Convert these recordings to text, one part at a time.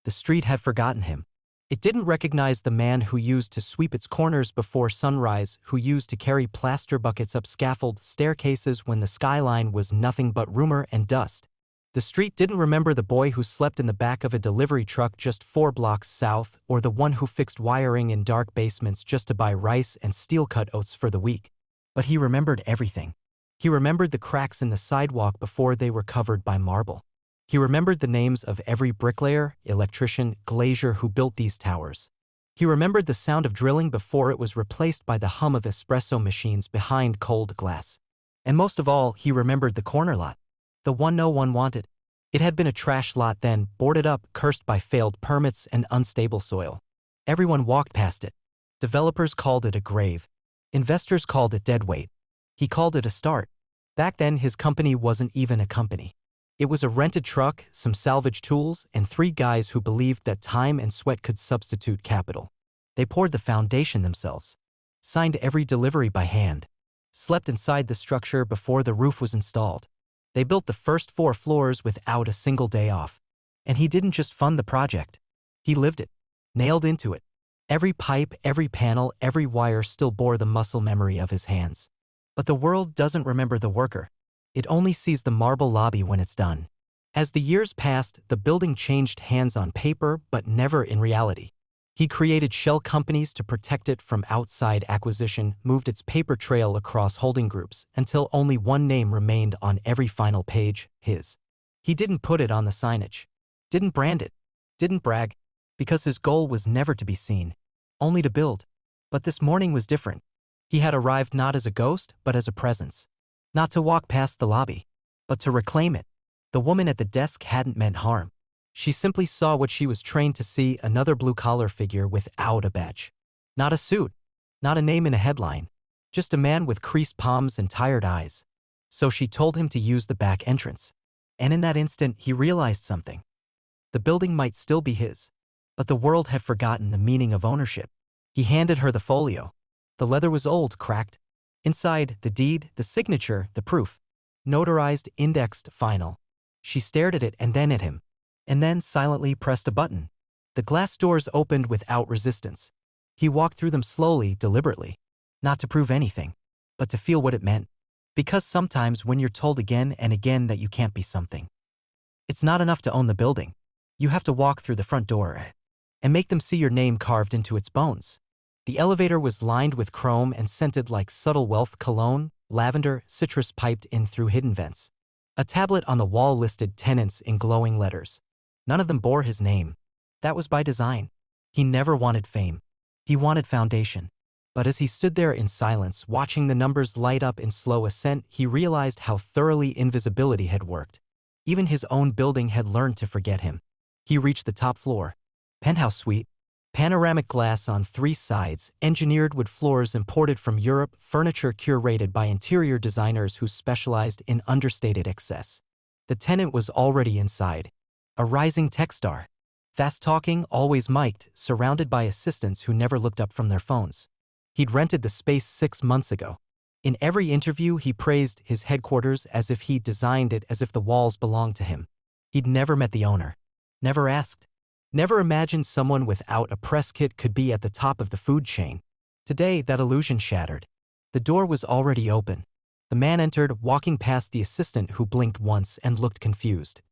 The street had forgotten him. It didn't recognize the man who used to sweep its corners before sunrise, who used to carry plaster buckets up scaffold staircases when the skyline was nothing but rumor and dust. The street didn't remember the boy who slept in the back of a delivery truck just 4 blocks south, or the one who fixed wiring in dark basements just to buy rice and steel-cut oats for the week. But he remembered everything. He remembered the cracks in the sidewalk before they were covered by marble. He remembered the names of every bricklayer, electrician, glazier who built these towers. He remembered the sound of drilling before it was replaced by the hum of espresso machines behind cold glass. And most of all, he remembered the corner lot. The one no one wanted. It had been a trash lot then, boarded up, cursed by failed permits and unstable soil. Everyone walked past it. Developers called it a grave. Investors called it dead weight. He called it a start. Back then, his company wasn't even a company. It was a rented truck, some salvage tools, and 3 guys who believed that time and sweat could substitute capital. They poured the foundation themselves, signed every delivery by hand, slept inside the structure before the roof was installed. They built the first 4 floors without a single day off. And he didn't just fund the project. He lived it, nailed into it. Every pipe, every panel, every wire still bore the muscle memory of his hands. But the world doesn't remember the worker. It only sees the marble lobby when it's done. As the years passed, the building changed hands on paper, but never in reality. He created shell companies to protect it from outside acquisition, moved its paper trail across holding groups, until only one name remained on every final page, his. He didn't put it on the signage, didn't brand it, didn't brag, because his goal was never to be seen, only to build. But this morning was different. He had arrived not as a ghost, but as a presence. Not to walk past the lobby, but to reclaim it. The woman at the desk hadn't meant harm. She simply saw what she was trained to see, another blue-collar figure without a badge. Not a suit, not a name in a headline, just a man with creased palms and tired eyes. So she told him to use the back entrance. And in that instant, he realized something. The building might still be his, but the world had forgotten the meaning of ownership. He handed her the folio. The leather was old, cracked. Inside, the deed, the signature, the proof. Notarized, indexed, final. She stared at it and then at him. And then silently pressed a button. The glass doors opened without resistance. He walked through them slowly, deliberately. Not to prove anything, but to feel what it meant. Because sometimes when you're told again and again that you can't be something, it's not enough to own the building. You have to walk through the front door and make them see your name carved into its bones. The elevator was lined with chrome and scented like subtle wealth cologne, lavender, citrus piped in through hidden vents. A tablet on the wall listed tenants in glowing letters. None of them bore his name. That was by design. He never wanted fame. He wanted foundation. But as he stood there in silence, watching the numbers light up in slow ascent, he realized how thoroughly invisibility had worked. Even his own building had learned to forget him. He reached the top floor. Penthouse suite. Panoramic glass on 3 sides, engineered wood floors imported from Europe, furniture curated by interior designers who specialized in understated excess. The tenant was already inside. A rising tech star. Fast-talking, always mic'd, surrounded by assistants who never looked up from their phones. He'd rented the space 6 months ago. In every interview, he praised his headquarters as if he'd designed it, as if the walls belonged to him. He'd never met the owner. Never asked. Never imagined someone without a press kit could be at the top of the food chain. Today, that illusion shattered. The door was already open. The man entered, walking past the assistant who blinked once and looked confused.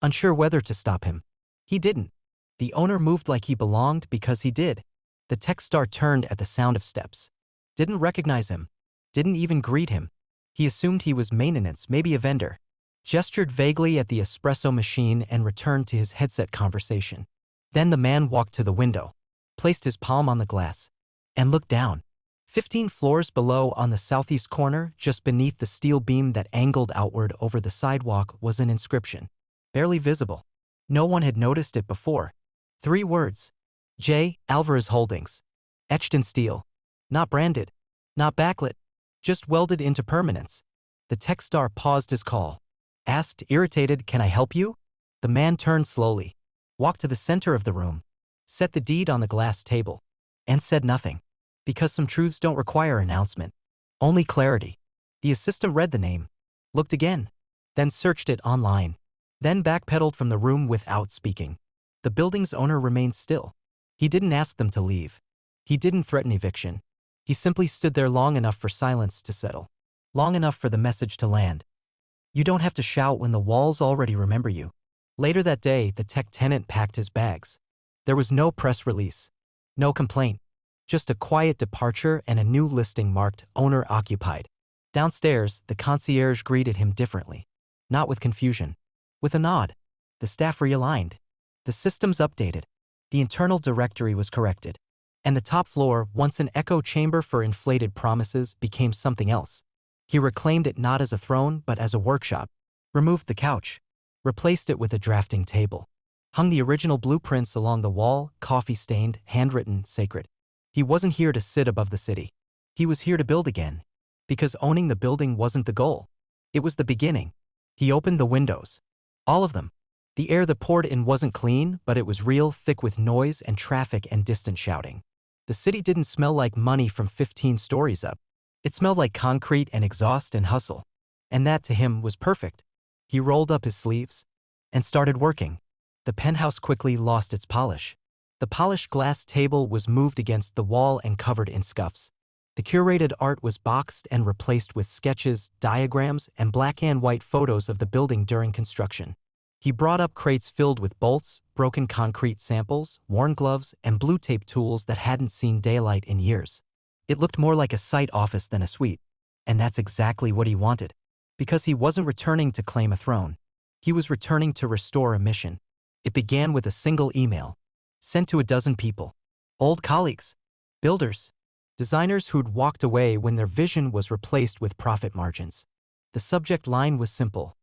Unsure whether to stop him. He didn't. The owner moved like he belonged because he did. The tech star turned at the sound of steps. Didn't recognize him. Didn't even greet him. He assumed he was maintenance, maybe a vendor. Gestured vaguely at the espresso machine and returned to his headset conversation. Then the man walked to the window, placed his palm on the glass, and looked down. 15 floors below, on the southeast corner, just beneath the steel beam that angled outward over the sidewalk, was an inscription. Barely visible. No one had noticed it before. 3 words. J. Alvarez Holdings. Etched in steel. Not branded. Not backlit. Just welded into permanence. The tech star paused his call. Asked, irritated, "Can I help you?" The man turned slowly, walked to the center of the room, set the deed on the glass table, and said nothing. Because some truths don't require announcement. Only clarity. The assistant read the name, looked again, then searched it online, then backpedaled from the room without speaking. The building's owner remained still. He didn't ask them to leave. He didn't threaten eviction. He simply stood there long enough for silence to settle. Long enough for the message to land. You don't have to shout when the walls already remember you. Later that day, the tech tenant packed his bags. There was no press release. No complaint. Just a quiet departure and a new listing marked owner occupied. Downstairs, the concierge greeted him differently. Not with confusion. With a nod. The staff realigned. The systems updated. The internal directory was corrected. And the top floor, once an echo chamber for inflated promises, became something else. He reclaimed it not as a throne but as a workshop. Removed the couch. Replaced it with a drafting table. Hung the original blueprints along the wall, coffee-stained, handwritten, sacred. He wasn't here to sit above the city. He was here to build again. Because owning the building wasn't the goal. It was the beginning. He opened the windows. All of them. The air that poured in wasn't clean, but it was real, thick with noise and traffic and distant shouting. The city didn't smell like money from 15 stories up. It smelled like concrete and exhaust and hustle. And that, to him, was perfect. He rolled up his sleeves and started working. The penthouse quickly lost its polish. The polished glass table was moved against the wall and covered in scuffs. The curated art was boxed and replaced with sketches, diagrams, and black and white photos of the building during construction. He brought up crates filled with bolts, broken concrete samples, worn gloves, and blue tape tools that hadn't seen daylight in years. It looked more like a site office than a suite. And that's exactly what he wanted. Because he wasn't returning to claim a throne. He was returning to restore a mission. It began with a single email. Sent to a dozen people. Old colleagues. Builders. Designers who'd walked away when their vision was replaced with profit margins. The subject line was simple.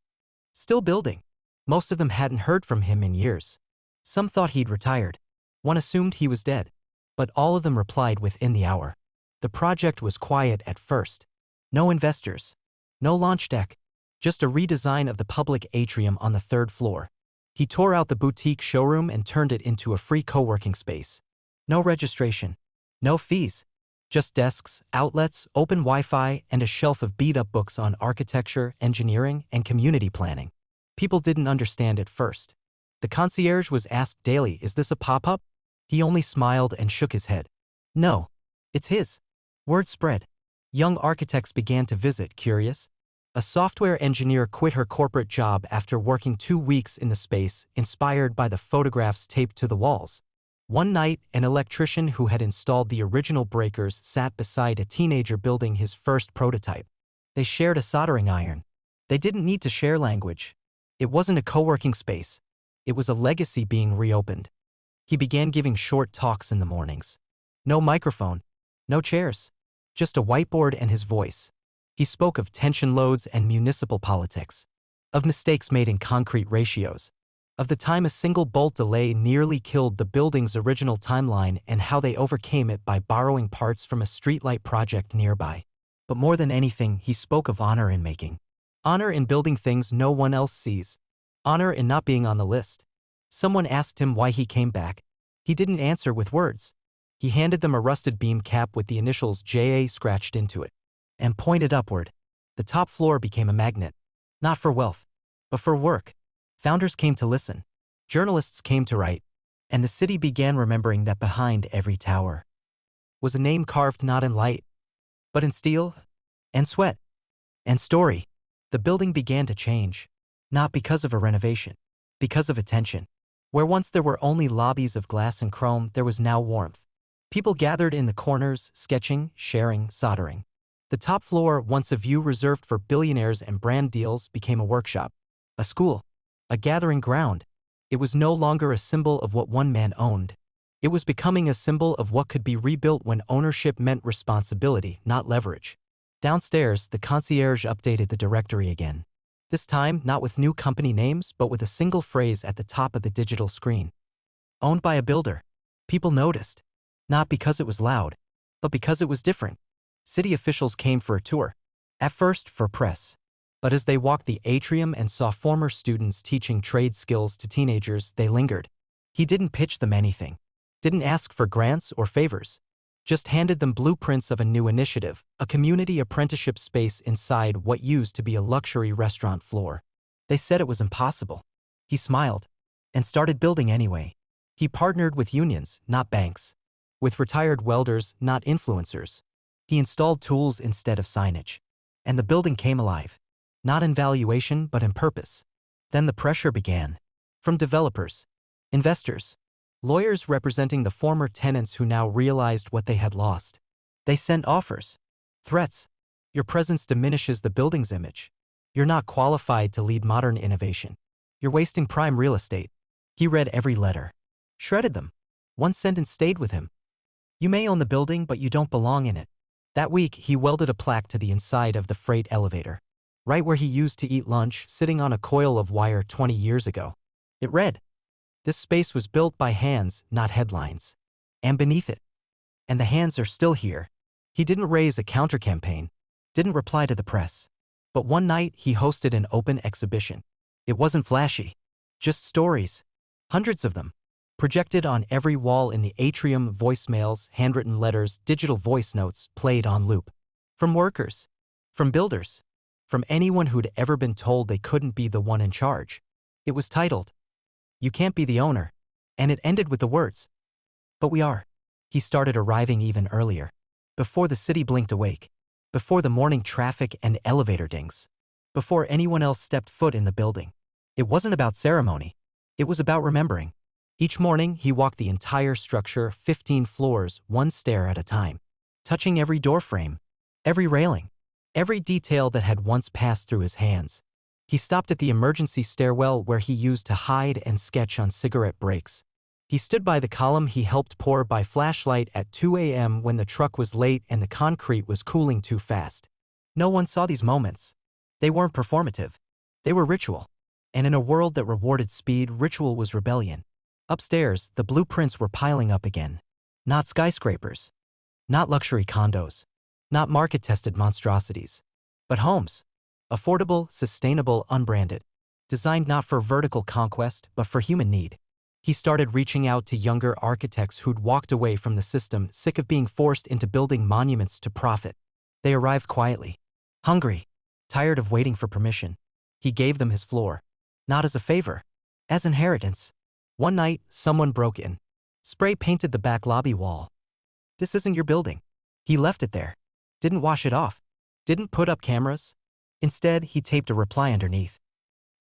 Still building. Most of them hadn't heard from him in years. Some thought he'd retired. One assumed he was dead. But all of them replied within the hour. The project was quiet at first. No investors. No launch deck. Just a redesign of the public atrium on the third floor. He tore out the boutique showroom and turned it into a free co-working space. No registration. No fees. Just desks, outlets, open Wi-Fi, and a shelf of beat-up books on architecture, engineering, and community planning. People didn't understand at first. The concierge was asked daily, "Is this a pop-up?" He only smiled and shook his head. "No. It's his." Word spread. Young architects began to visit, curious. A software engineer quit her corporate job after working 2 weeks in the space, inspired by the photographs taped to the walls. One night, an electrician who had installed the original breakers sat beside a teenager building his first prototype. They shared a soldering iron. They didn't need to share language. It wasn't a co-working space. It was a legacy being reopened. He began giving short talks in the mornings. No microphone. No chairs. Just a whiteboard and his voice. He spoke of tension loads and municipal politics. Of mistakes made in concrete ratios. Of the time a single bolt delay nearly killed the building's original timeline and how they overcame it by borrowing parts from a streetlight project nearby. But more than anything, he spoke of honor in making. Honor in building things no one else sees. Honor in not being on the list. Someone asked him why he came back. He didn't answer with words. He handed them a rusted beam cap with the initials JA scratched into it. And pointed upward. The top floor became a magnet. Not for wealth, but for work. Founders came to listen. Journalists came to write. And the city began remembering that behind every tower was a name carved not in light, but in steel, and sweat, and story. The building began to change. Not because of a renovation. Because of attention. Where once there were only lobbies of glass and chrome, there was now warmth. People gathered in the corners, sketching, sharing, soldering. The top floor, once a view reserved for billionaires and brand deals, became a workshop. A school. A gathering ground. It was no longer a symbol of what one man owned. It was becoming a symbol of what could be rebuilt when ownership meant responsibility, not leverage. Downstairs, the concierge updated the directory again. This time, not with new company names, but with a single phrase at the top of the digital screen. Owned by a builder. People noticed. Not because it was loud, but because it was different. City officials came for a tour. At first, for press. But as they walked the atrium and saw former students teaching trade skills to teenagers, they lingered. He didn't pitch them anything. Didn't ask for grants or favors. Just handed them blueprints of a new initiative, a community apprenticeship space inside what used to be a luxury restaurant floor. They said it was impossible. He smiled. And started building anyway. He partnered with unions, not banks. With retired welders, not influencers. He installed tools instead of signage. And the building came alive. Not in valuation, but in purpose. Then the pressure began. From developers, investors, lawyers representing the former tenants who now realized what they had lost. They sent offers. Threats. Your presence diminishes the building's image. You're not qualified to lead modern innovation. You're wasting prime real estate. He read every letter. Shredded them. One sentence stayed with him. You may own the building, but you don't belong in it. That week, he welded a plaque to the inside of the freight elevator. Right where he used to eat lunch, sitting on a coil of wire 20 years ago. It read, "This space was built by hands, not headlines." And beneath it. And the hands are still here. He didn't raise a counter-campaign. Didn't reply to the press. But one night, he hosted an open exhibition. It wasn't flashy. Just stories. Hundreds of them. Projected on every wall in the atrium, voicemails, handwritten letters, digital voice notes played on loop. From workers. From builders. From anyone who'd ever been told they couldn't be the one in charge. It was titled, "You Can't Be the Owner." And it ended with the words, "But we are." He started arriving even earlier. Before the city blinked awake. Before the morning traffic and elevator dings. Before anyone else stepped foot in the building. It wasn't about ceremony. It was about remembering. Each morning, he walked the entire structure, 15 floors, one stair at a time. Touching every doorframe, every railing, every detail that had once passed through his hands. He stopped at the emergency stairwell where he used to hide and sketch on cigarette breaks. He stood by the column he helped pour by flashlight at 2 a.m. when the truck was late and the concrete was cooling too fast. No one saw these moments. They weren't performative. They were ritual. And in a world that rewarded speed, ritual was rebellion. Upstairs, the blueprints were piling up again. Not skyscrapers. Not luxury condos. Not market-tested monstrosities. But homes. Affordable, sustainable, unbranded. Designed not for vertical conquest, but for human need. He started reaching out to younger architects who'd walked away from the system, sick of being forced into building monuments to profit. They arrived quietly. Hungry. Tired of waiting for permission. He gave them his floor. Not as a favor. As inheritance. One night, someone broke in. Spray painted the back lobby wall. "This isn't your building." He left it there. Didn't wash it off. Didn't put up cameras. Instead, he taped a reply underneath.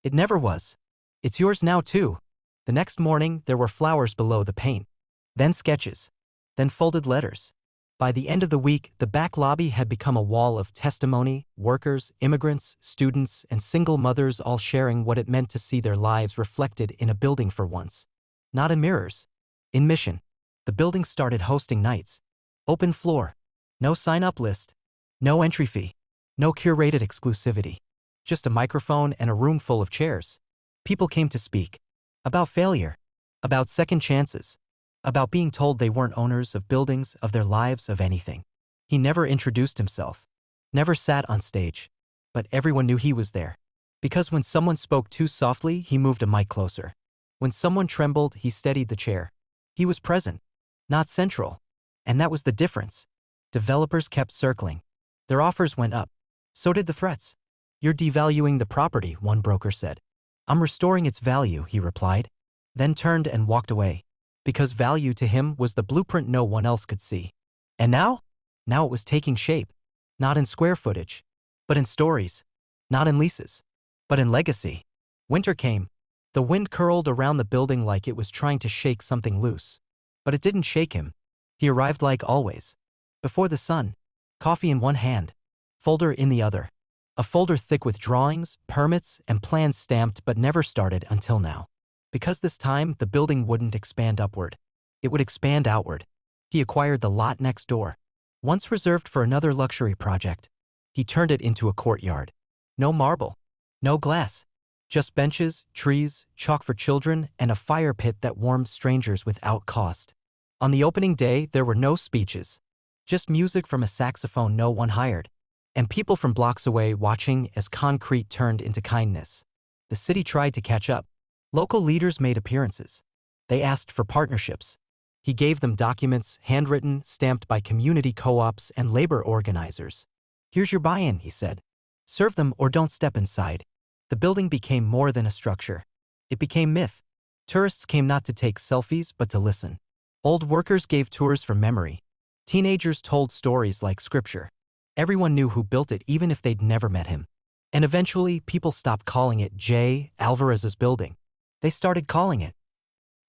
"It never was. It's yours now too." The next morning, there were flowers below the paint. Then sketches. Then folded letters. By the end of the week, the back lobby had become a wall of testimony, workers, immigrants, students, and single mothers all sharing what it meant to see their lives reflected in a building for once. Not in mirrors. In mission. The building started hosting nights. Open floor. No sign-up list. No entry fee. No curated exclusivity. Just a microphone and a room full of chairs. People came to speak. About failure. About second chances. About being told they weren't owners of buildings, of their lives, of anything. He never introduced himself. Never sat on stage. But everyone knew he was there. Because when someone spoke too softly, he moved a mic closer. When someone trembled, he steadied the chair. He was present. Not central. And that was the difference. Developers kept circling. Their offers went up. So did the threats. "You're devaluing the property," one broker said. "I'm restoring its value," he replied. Then turned and walked away. Because value to him was the blueprint no one else could see. And now? Now it was taking shape. Not in square footage. But in stories. Not in leases. But in legacy. Winter came. The wind curled around the building like it was trying to shake something loose. But it didn't shake him. He arrived like always. Before the sun. Coffee in one hand. Folder in the other. A folder thick with drawings, permits, and plans stamped but never started until now. Because this time, the building wouldn't expand upward. It would expand outward. He acquired the lot next door. Once reserved for another luxury project. He turned it into a courtyard. No marble. No glass. Just benches, trees, chalk for children, and a fire pit that warmed strangers without cost. On the opening day, there were no speeches. Just music from a saxophone no one hired. And people from blocks away watching as concrete turned into kindness. The city tried to catch up. Local leaders made appearances. They asked for partnerships. He gave them documents, handwritten, stamped by community co-ops and labor organizers. "Here's your buy-in," he said. "Serve them or don't step inside." The building became more than a structure. It became myth. Tourists came not to take selfies but to listen. Old workers gave tours for memory. Teenagers told stories like scripture. Everyone knew who built it even if they'd never met him. And eventually, people stopped calling it J. Alvarez's building. They started calling it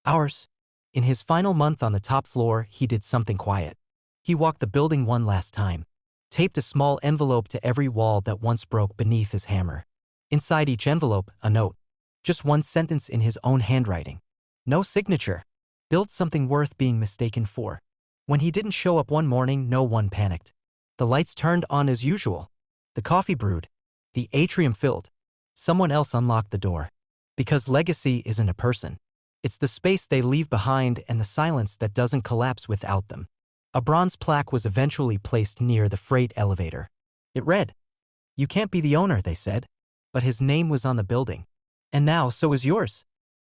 ours. In his final month on the top floor, he did something quiet. He walked the building one last time, taped a small envelope to every wall that once broke beneath his hammer. Inside each envelope, a note. Just one sentence in his own handwriting. No signature. Built something worth being mistaken for. When he didn't show up one morning, no one panicked. The lights turned on as usual. The coffee brewed. The atrium filled. Someone else unlocked the door. Because legacy isn't a person. It's the space they leave behind and the silence that doesn't collapse without them. A bronze plaque was eventually placed near the freight elevator. It read, "You can't be the owner," they said. But his name was on the building. And now so is yours.